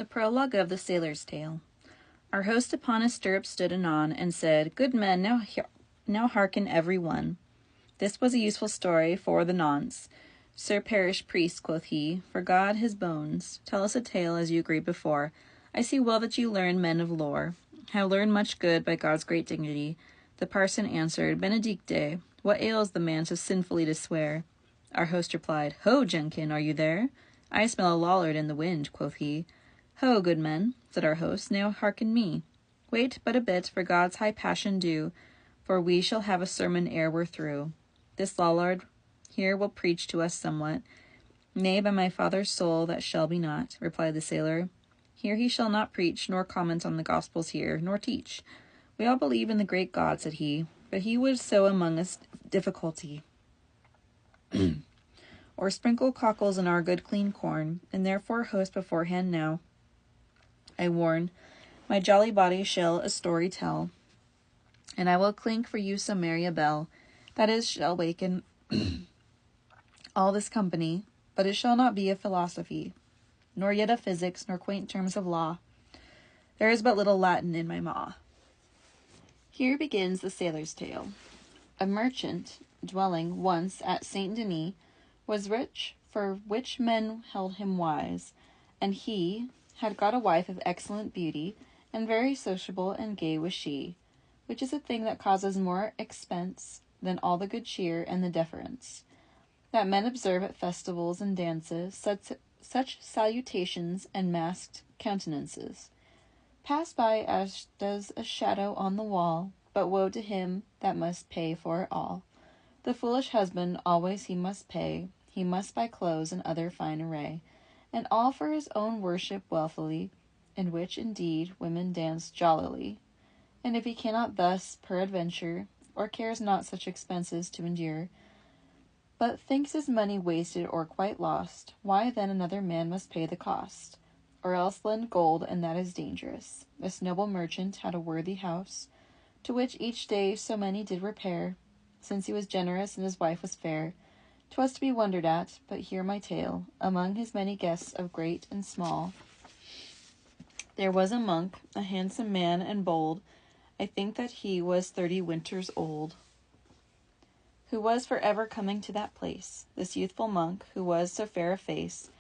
The prologue of the Sailor's Tale. Our host upon his stirrup stood anon, and said, Good men, now hearken every one. This was a useful story for the nonce. Sir parish priest, quoth he, for God his bones, tell us a tale as you agreed before. I see well that you learn men of lore. Have learned much good by God's great dignity. The parson answered, Benedicte, what ails the man so sinfully to swear? Our host replied, Ho, Jenkin, are you there? I smell a lollard in the wind, quoth he. Ho, good men, said our host, now hearken me. Wait but a bit, for God's high passion do, for we shall have a sermon ere we're through. This lollard here will preach to us somewhat. Nay, by my father's soul, that shall be not, replied the sailor. Here he shall not preach, nor comment on the Gospels here, nor teach. We all believe in the great God, said he, but he would sow among us difficulty, or sprinkle cockles in our good clean corn, and therefore host beforehand now. I warn, my jolly body shall a story tell, and I will clink for you so merry a bell, that is shall waken all this company, but it shall not be of philosophy, nor yet of physics, nor quaint terms of law. There is but little Latin in my maw. Here begins the sailor's tale. A merchant, dwelling once at Saint Denis, was rich, for which men held him wise, and he had got a wife of excellent beauty, and very sociable and gay was she, which is a thing that causes more expense than all the good cheer and the deference that men observe at festivals and dances, such salutations and masked countenances. Pass by as does a shadow on the wall, but woe to him that must pay for it all. The foolish husband always he must pay, he must buy clothes and other fine array, and all for his own worship wealthily, in which indeed women dance jollily. And if he cannot thus peradventure, or cares not such expenses to endure, but thinks his money wasted or quite lost, why then another man must pay the cost, or else lend gold, and that is dangerous. This noble merchant had a worthy house, to which each day so many did repair, since he was generous and his wife was fair. 'Twas to be wondered at, but hear my tale. Among his many guests of great and small, there was a monk, a handsome man and bold, I think that he was 30 winters old, who was for ever coming to that place. This youthful monk, who was so fair a face,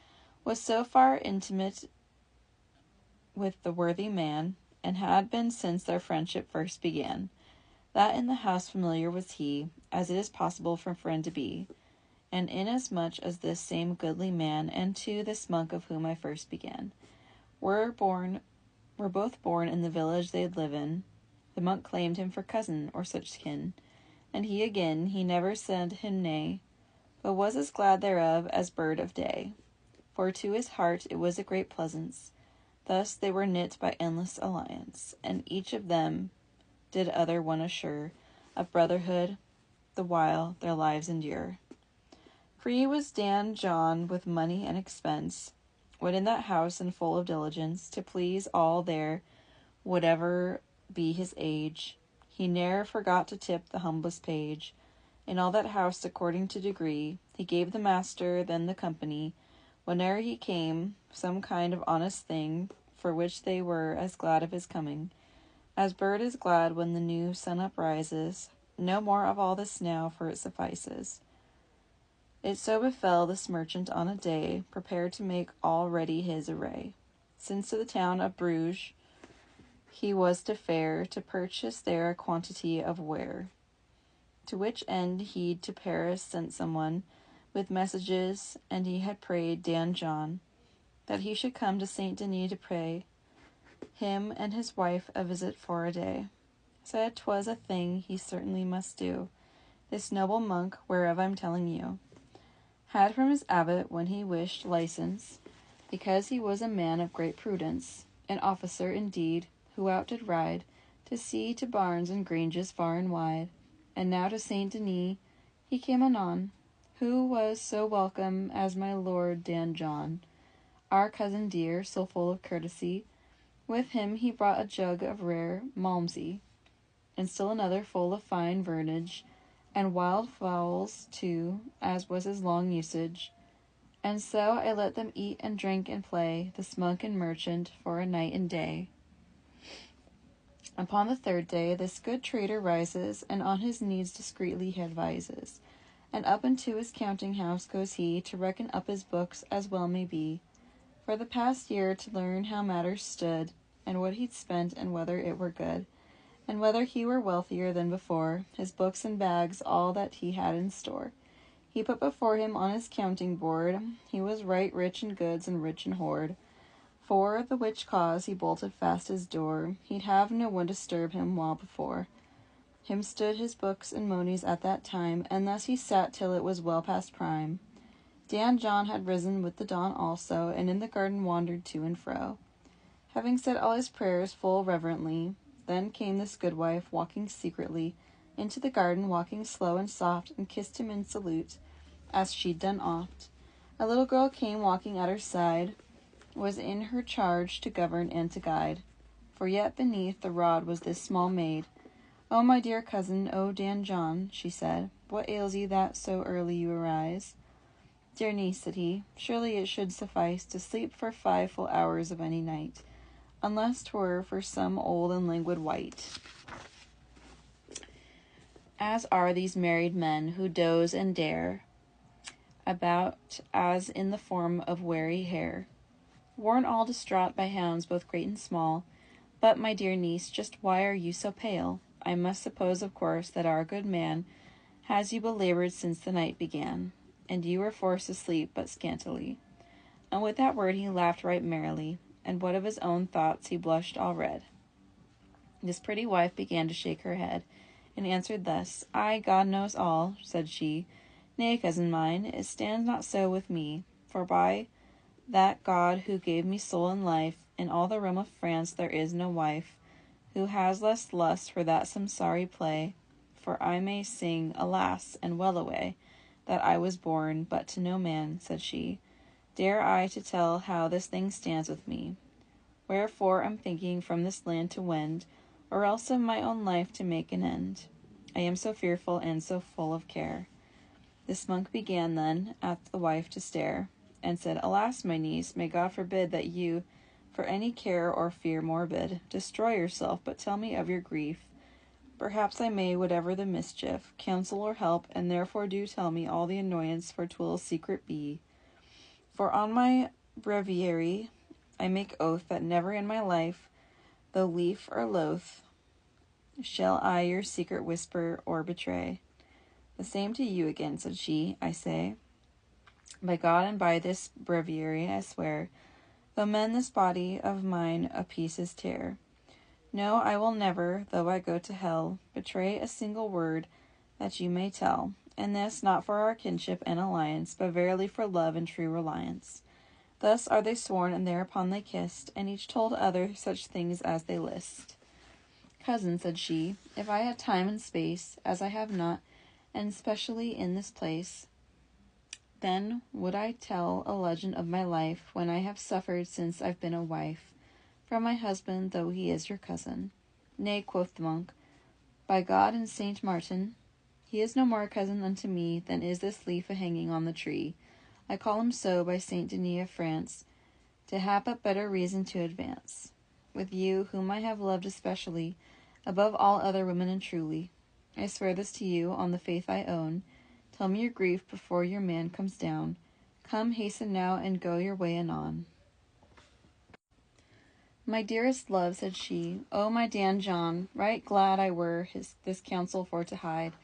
was so far intimate with the worthy man, and had been since their friendship first began, that in the house familiar was he, as it is possible for friend to be, and inasmuch as this same goodly man and to this monk of whom I first began were both born in the village they'd live in, the monk claimed him for cousin or such kin, and he again, he never said him nay, but was as glad thereof as bird of day, for to his heart it was a great pleasance. Thus they were knit by endless alliance, and each of them did other one assure of brotherhood, the while their lives endure. Free was Dan John with money and expense, when in that house and full of diligence, to please all there, whatever be his age. He ne'er forgot to tip the humblest page. In all that house, according to degree, he gave the master, then the company, whene'er he came, some kind of honest thing, for which they were as glad of his coming, as bird is glad when the new sun uprises. No more of all this now, for it suffices. It so befell this merchant on a day prepared to make all ready his array, since to the town of Bruges he was to fare, to purchase there a quantity of ware. To which end he to Paris sent someone with messages, and he had prayed Dan John that he should come to Saint Denis to pray him and his wife a visit for a day. Said 'twas a thing he certainly must do. This noble monk, whereof I'm telling you, had from his abbot, when he wished, license, because he was a man of great prudence, an officer indeed, who out did ride to see to barns and granges far and wide. And now to Saint Denis he came anon, who was so welcome as my lord Dan John, our cousin dear, so full of courtesy. With him he brought a jug of rare malmsey, and still another full of fine vernage, and wild fowls too, as was his long usage. And so I let them eat and drink and play, this monk and merchant, for a night and day. Upon the third day, this good trader rises, and on his needs discreetly he advises. And up into his counting-house goes he, to reckon up his books, as well may be, for the past year, to learn how matters stood, and what he'd spent, and whether it were good, and whether he were wealthier than before, his books and bags, all that he had in store. He put before him on his counting board, he was right rich in goods and rich in hoard. For the which cause he bolted fast his door, he'd have no one disturb him while before him stood his books and monies at that time, and thus he sat till it was well past prime. Dan John had risen with the dawn also, and in the garden wandered to and fro, having said all his prayers full reverently. Then came this goodwife, walking secretly into the garden, walking slow and soft, and kissed him in salute, as she'd done oft. A little girl came walking at her side, was in her charge to govern and to guide. For yet beneath the rod was this small maid. "O my dear cousin, O Dan John," she said, "what ails you that so early you arise?" "Dear niece," said he, "surely it should suffice to sleep for 5 full hours of any night, unless 'twere for some old and languid wight, as are these married men who doze and dare about as in the form of wary hare, worn all distraught by hounds both great and small. But, my dear niece, just why are you so pale? I must suppose, of course, that our good man has you belaboured since the night began, and you were forced to sleep but scantily." And with that word he laughed right merrily, and what of his own thoughts he blushed all red. This pretty wife began to shake her head, and answered thus: "Ay, God knows all," said she. "Nay, cousin mine, it stands not so with me, for by that God who gave me soul and life, in all the realm of France there is no wife who has less lust for that samsari play. For I may sing, alas, and well away, that I was born, but to no man," said she, "dare I to tell how this thing stands with me. Wherefore I'm thinking from this land to wend, or else of my own life to make an end. I am so fearful and so full of care." This monk began then at the wife to stare, and said, "Alas, my niece, may God forbid that you, for any care or fear morbid, destroy yourself, but tell me of your grief. Perhaps I may, whatever the mischief, counsel or help, and therefore do tell me all the annoyance, for 'twill a secret be. For on my breviary I make oath that never in my life, though lief or loath, shall I your secret whisper or betray." "The same to you again," said she, "I say. By God and by this breviary I swear, though men this body of mine a pieces tear. No, I will never, though I go to hell, betray a single word that you may tell, and this not for our kinship and alliance, but verily for love and true reliance." Thus are they sworn, and thereupon they kissed, and each told other such things as they list. "Cousin," said she, "if I had time and space, as I have not, and specially in this place, then would I tell a legend of my life, when I have suffered since I've been a wife, from my husband, though he is your cousin." "Nay," quoth the monk, "by God and Saint Martin, he is no more a cousin unto me than is this leaf a-hanging on the tree. I call him so by Saint Denis of France, to have but better reason to advance. With you, whom I have loved especially, above all other women and truly, I swear this to you, on the faith I own. Tell me your grief before your man comes down. Come, hasten now, and go your way anon." "My dearest love," said she, "O my Dan John, right glad I were this counsel for to hide.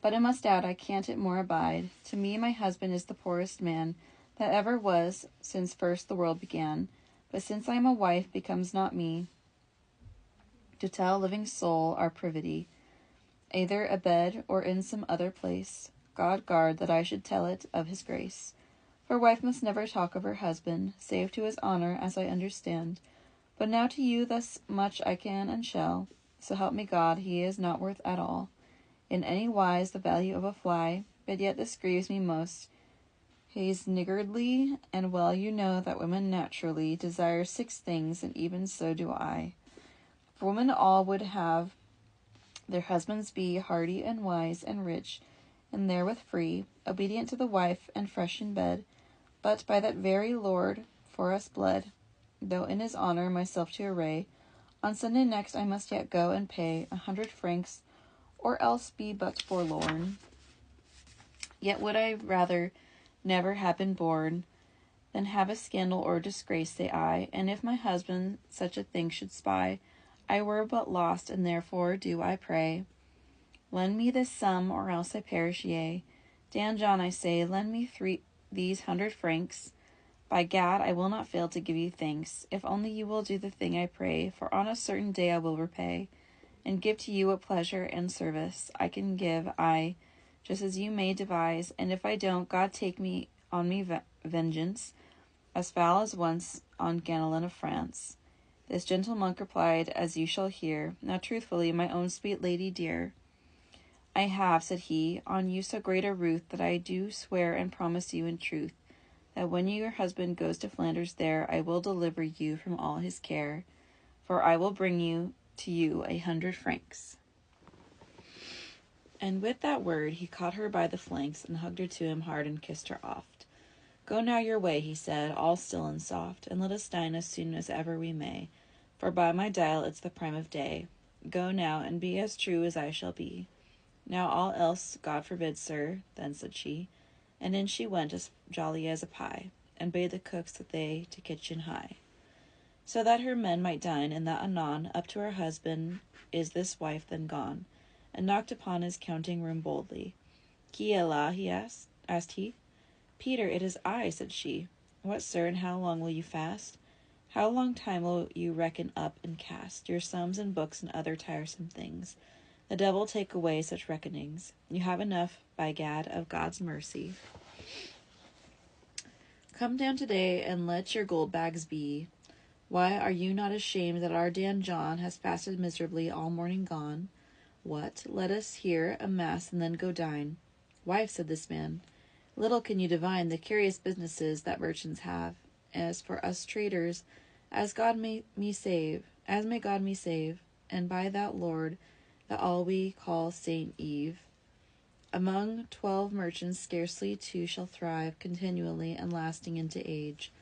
But I must add, I can't it more abide. To me my husband is the poorest man that ever was, since first the world began. But since I am a wife, becomes not me to tell a living soul our privity, either abed or in some other place. God guard that I should tell it of his grace. For wife must never talk of her husband, save to his honor, as I understand. But now to you thus much I can and shall. So help me God, he is not worth at all, in any wise, the value of a fly. But yet this grieves me most. He's niggardly, and well you know that women naturally desire 6 things, and even so do I. For women all would have their husbands be hardy and wise and rich, and therewith free, obedient to the wife, and fresh in bed, But by that very Lord for us bled, though in his honour myself to array, on Sunday next I must yet go and pay 100 francs, or else be but forlorn. Yet would I rather never have been born than have a scandal or disgrace, say I, and if my husband such a thing should spy, I were but lost, and therefore do I pray. Lend me this sum, or else I perish, yea. Dan John, I say, lend me these 100 francs. By Gad, I will not fail to give you thanks, if only you will do the thing I pray, for on a certain day I will repay, and give to you what pleasure and service I can give, I, just as you may devise, and if I don't, God take me on me vengeance, as foul as once on Ganelin of France. This gentle monk replied, as you shall hear, now truthfully, my own sweet lady dear, I have, said he, on you so great a ruth, that I do swear and promise you in truth, that when your husband goes to Flanders there, I will deliver you from all his care, for I will bring to you 100 francs. And with that word he caught her by the flanks, and hugged her to him hard, and kissed her oft. Go now your way, he said, all still and soft, and let us dine as soon as ever we may, for by my dial it's the prime of day. Go now, and be as true as I shall be. Now all else God forbid, sir, then said she, and in she went as jolly as a pie, and bade the cooks that they to kitchen hie, so that her men might dine, and that anon up to her husband is this wife then gone, and knocked upon his counting room boldly. Qui est là? He asked he. Peter, it is I, said she. What, sir, and how long will you fast? How long time will you reckon up and cast your sums and books and other tiresome things? The devil take away such reckonings. You have enough, by Gad, of God's mercy. Come down today, and let your gold bags be. Why are you not ashamed that our Dan John has fasted miserably all morning gone? What, let us hear a mass and then go dine. Wife, said this man, little can you divine the curious businesses that merchants have. As for us traders, as may God me save, and by that Lord, that all we call Saint Eve. Among 12 merchants scarcely 2 shall thrive continually and lasting into age.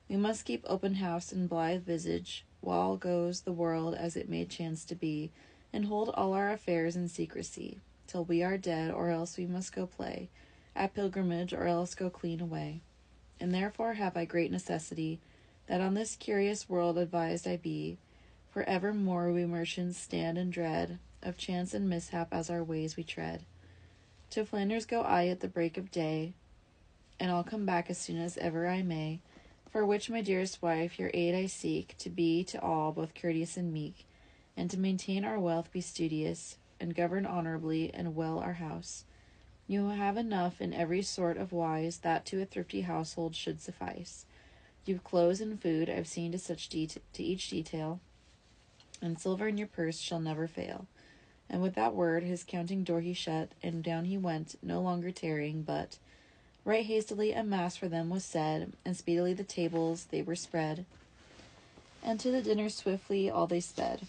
We must keep open house and blithe visage, while goes the world as it may chance to be, and hold all our affairs in secrecy, till we are dead, or else we must go play at pilgrimage, or else go clean away. And therefore have I great necessity, that on this curious world advised I be, for evermore we merchants stand in dread of chance and mishap as our ways we tread. To Flanders go I at the break of day, and I'll come back as soon as ever I may, for which, my dearest wife, your aid I seek, to be to all both courteous and meek, and to maintain our wealth be studious, and govern honorably and well our house. You have enough in every sort of wise that to a thrifty household should suffice. You've clothes and food, I've seen to each detail, and silver in your purse shall never fail. And with that word his counting door he shut, and down he went, no longer tarrying, but right hastily a mass for them was said, and speedily the tables they were spread, and to the dinner swiftly all they sped,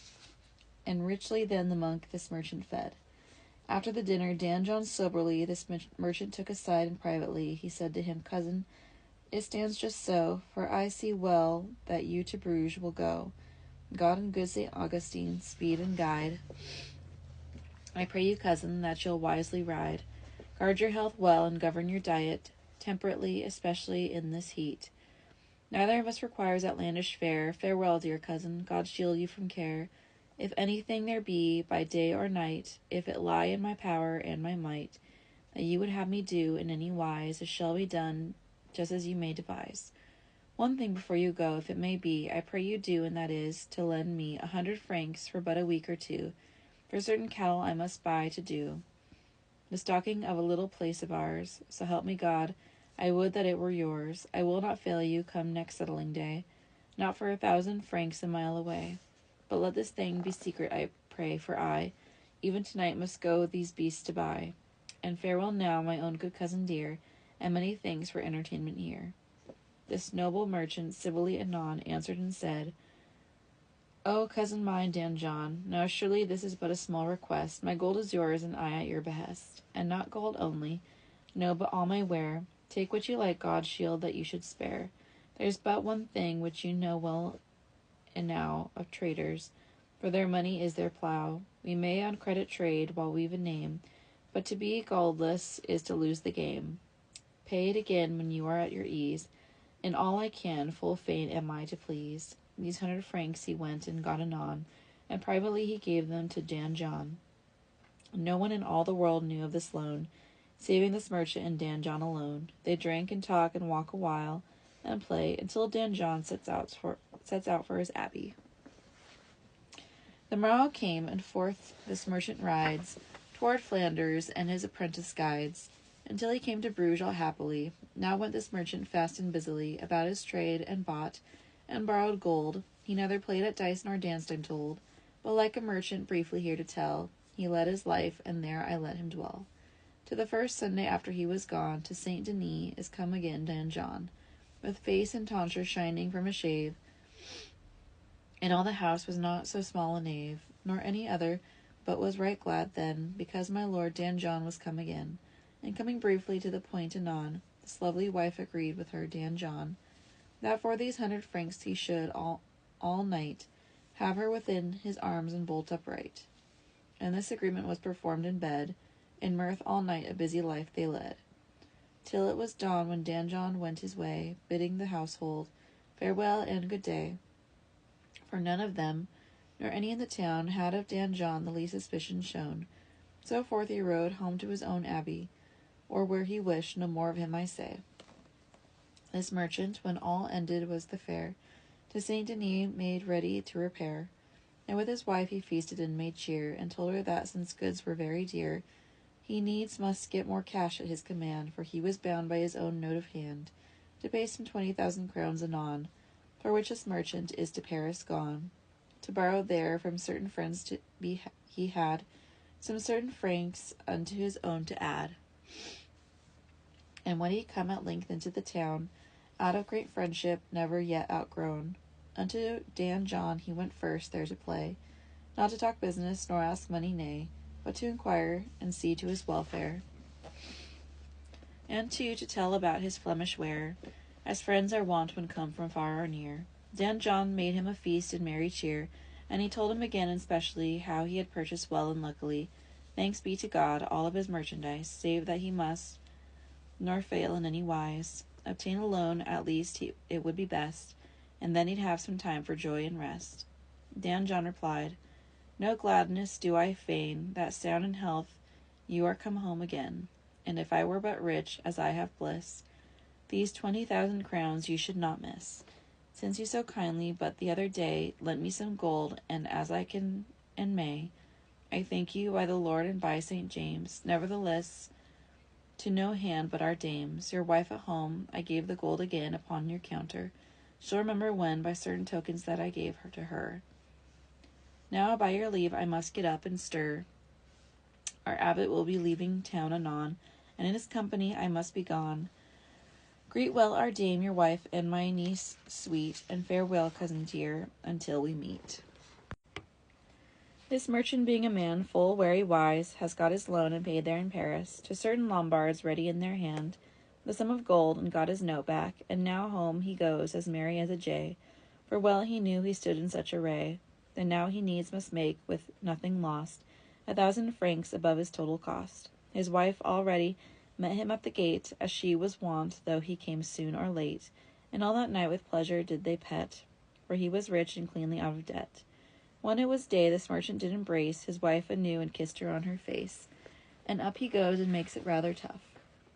and richly then the monk this merchant fed. After the dinner, Dan John soberly this merchant took aside, and privately he said to him, Cousin, it stands just so, for I see well that you to Bruges will go. God and good St. Augustine speed and guide. I pray you, cousin, that you'll wisely ride. Guard your health well, and govern your diet temperately, especially in this heat. Neither of us requires outlandish fare. Farewell, dear cousin. God shield you from care. If anything there be, by day or night, if it lie in my power and my might, that you would have me do in any wise, it shall be done just as you may devise. One thing before you go, if it may be, I pray you do, and that is, to lend me 100 francs for but a week or two, for certain cattle I must buy to do the stalking of a little place of ours. So help me God, I would that it were yours. I will not fail you come next settling day, not for 1,000 francs a mile away. But let this thing be secret, I pray, for I, even tonight, must go these beasts to buy. And farewell now, my own good cousin dear, and many thanks for entertainment here. This noble merchant civilly anon answered and said, O cousin mine, Dan John, now surely this is but a small request. My gold is yours, and I at your behest. And not gold only, no, but all my ware, Take what you like, God's shield that you should spare. There's but one thing which you know well enow of traders, for their money is their plough. We may on credit trade while we've a name, but to be guileless is to lose the game. Pay it again when you are at your ease. In all I can, full fain am I to please. These 100 francs he went and got anon, and privately he gave them to Dan John. No one in all the world knew of this loan, saving this merchant and Dan John alone. They drank and talk and walk a while, and play, until Dan John sets out for his abbey. The morrow came, and forth this merchant rides toward Flanders, and his apprentice guides, until he came to Bruges all happily. Now went this merchant fast and busily about his trade, and bought and borrowed gold. He neither played at dice nor danced, I'm told, but like a merchant, briefly here to tell, he led his life, and there I let him dwell. To the first Sunday after he was gone, to Saint Denis is come again Dan John, with face and tonsure shining from a shave, and all the house was not so small a knave, nor any other, but was right glad then, because my lord Dan John was come again. And coming briefly to the point anon, this lovely wife agreed with her Dan John, that for these 100 francs he should all night have her within his arms and bolt upright. And this agreement was performed in bed. In mirth all night a busy life they led, till it was dawn when Dan John went his way, bidding the household farewell and good day. For none of them, nor any in the town, had of Dan John the least suspicion shown. So forth he rode home to his own abbey, or where he wished, no more of him I say. This merchant, when all ended was the fair, to Saint Denis made ready to repair, and with his wife he feasted and made cheer, and told her that since goods were very dear, he needs must get more cash at his command, for he was bound by his own note of hand to pay some 20,000 crowns anon, for which this merchant is to Paris gone, to borrow there from certain friends he had some certain francs unto his own to add. And when he come at length into the town, out of great friendship never yet outgrown, unto Dan John he went first there to play, not to talk business nor ask money, nay, but to inquire and see to his welfare, and to tell about his Flemish ware, as friends are wont when come from far or near. Dan John made him a feast and merry cheer, and he told him again and specially how he had purchased well and luckily, thanks be to God, all of his merchandise, save that he must, nor fail in any wise, obtain a loan at least it would be best, and then he'd have some time for joy and rest. Dan John replied, No gladness do I feign, that sound in health you are come home again, and if I were but rich, as I have bliss, these 20,000 crowns you should not miss, since you so kindly but the other day lent me some gold, and as I can and may, I thank you by the Lord and by St. James, nevertheless, to no hand but our dames. Your wife at home, I gave the gold again upon your counter. She'll remember when, by certain tokens that I gave her to her. Now, by your leave, I must get up and stir. Our abbot will be leaving town anon, and in his company I must be gone. Greet well our dame, your wife, and my niece sweet, and farewell, cousin dear, until we meet. This merchant, being a man full wary wise, has got his loan and paid there in Paris, to certain Lombards ready in their hand, the sum of gold, and got his note back, and now home he goes as merry as a jay, for well he knew he stood in such array, and now he needs must make, with nothing lost, 1,000 francs above his total cost. His wife already met him at the gate, as she was wont, though he came soon or late, and all that night with pleasure did they pet, for he was rich and cleanly out of debt. When it was day, this merchant did embrace his wife anew and kissed her on her face, and up he goes and makes it rather tough.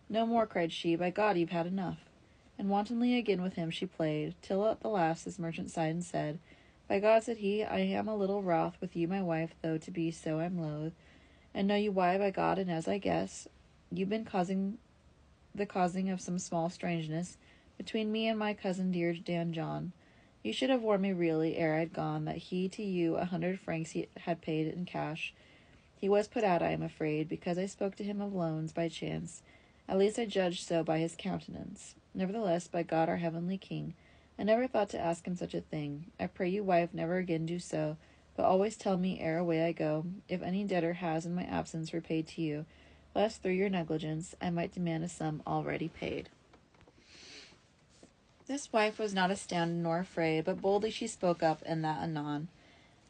No more, cried she, by God, you've had enough. And wantonly again with him she played, till at the last this merchant sighed and said, By God, said he, I am a little wroth with you, my wife, though to be so I'm loath. And know you why, by God, and as I guess, you've been causing of some small strangeness between me and my cousin dear Dan John. You should have warned me really ere I'd gone that he to you 100 francs he had paid in cash. He was put out, I am afraid, because I spoke to him of loans by chance. At least I judged so by his countenance. Nevertheless, by God our heavenly King, I never thought to ask him such a thing. I pray you, wife, never again do so, but always tell me ere away I go, if any debtor has in my absence repaid to you, lest through your negligence I might demand a sum already paid. This wife was not astounded nor afraid, but boldly she spoke up, and that anon.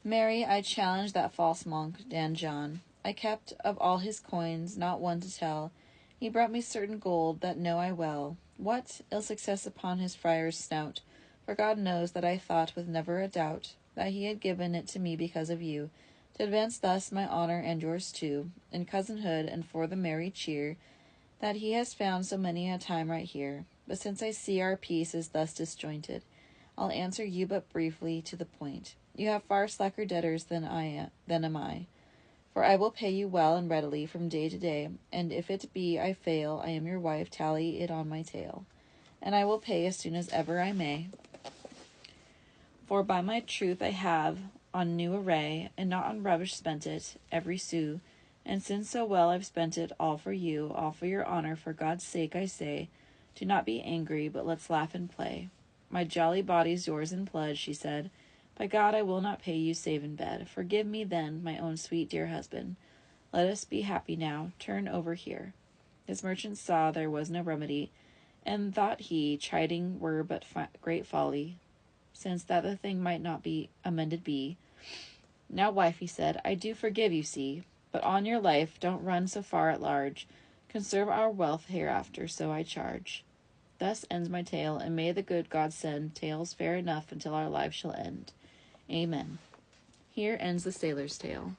Mary, I challenge that false monk, Dan John. I kept of all his coins not one to tell. He brought me certain gold, that know I well. What? Ill success upon his friar's snout. For God knows that I thought with never a doubt that he had given it to me because of you, to advance thus my honour and yours too, in cousinhood and for the merry cheer that he has found so many a time right here. But since I see our peace is thus disjointed, I'll answer you but briefly to the point. You have far slacker debtors than am I. For I will pay you well and readily from day to day, and if it be I fail, I am your wife, tally it on my tail. And I will pay as soon as ever I may. For by my truth I have on new array, and not on rubbish spent it, every sou. And since so well I've spent it, all for you, all for your honour, for God's sake I say, do not be angry, but let's laugh and play. My jolly body's yours in pledge, she said. By God, I will not pay you save in bed. Forgive me then, my own sweet dear husband. Let us be happy now. Turn over here. This merchant saw there was no remedy, and thought he, chiding were but great folly, since that the thing might not be amended be. Now, wife, he said, I do forgive, you see, but on your life don't run so far at large. Conserve our wealth hereafter, so I charge. Thus ends my tale, and may the good God send tales fair enough until our lives shall end. Amen. Here ends the sailor's tale.